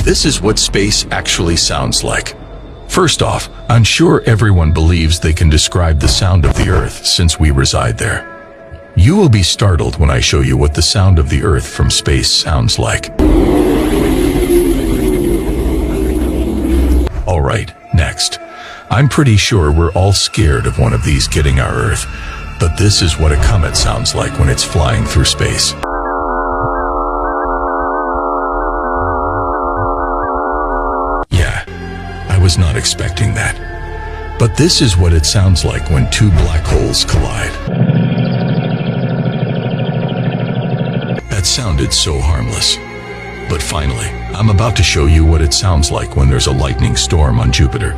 This is what space actually sounds like. First off, I'm sure everyone believes they can describe the sound of the Earth since we reside there. You will be startled when I show you what the sound of the Earth from space sounds like. Alright, next. I'm pretty sure we're all scared of one of these getting our Earth, but this is what a comet sounds like when it's flying through space. Yeah, I was not expecting that. But this is what it sounds like when two black holes collide. That sounded so harmless. But finally, I'm about to show you what it sounds like when there's a lightning storm on Jupiter.